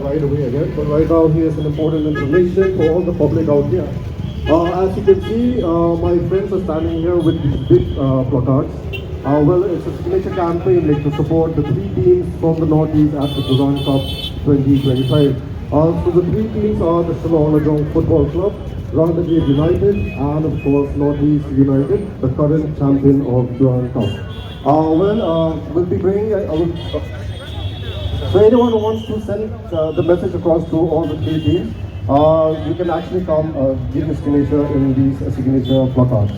right away again. But right now, here's some important information for all the public out here. As you can see, my friends are standing here with these big placards. Well, it's a signature campaign like to support the three teams from the Northeast at the Durand Cup 2025. So the three teams are the Shillong Football Club, Roundagate United, and of course Northeast United, the current champion of Durand Cup. We'll be bringing. So anyone who wants to send the message across to all the three teams, you can actually come give your signature in these signature placards.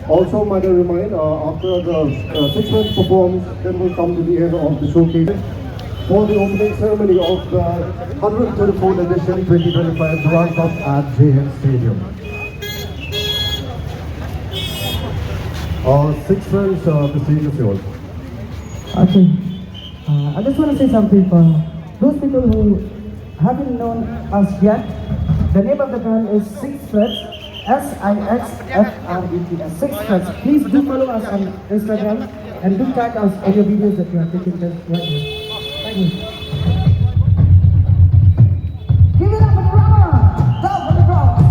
Also, might I remind, after the 6 men performs, then we'll come to the end of the showcase for the opening ceremony of the 134th edition 2025 Durand Cup at JN Stadium. 6 friends, the stage is yours. Okay. I just want to say something for those people who haven't known us yet. The name of the brand is Six Frets, SIXFRETS, Six Frets. Please do follow us on Instagram and do tag us in your videos that you are taking right now. Thank you. Give it up for the drummer! Down for the drums!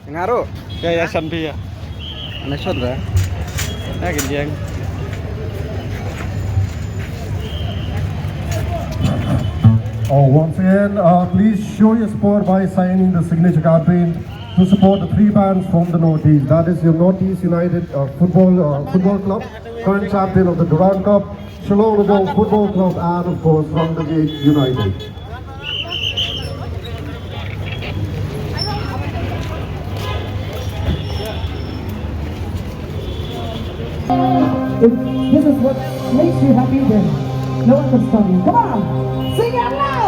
Ngaruh yayasan dia. Anak saudara. Nah, gini. Once again, please show your support by signing the signature campaign to support the three bands from the Northeast. That is your Northeast United Football Club, current champion of the Durand Cup, Shillong Football Club, and of course Roundagate United. If this is what makes you happy, then no one can stop you. Come on, sing it loud!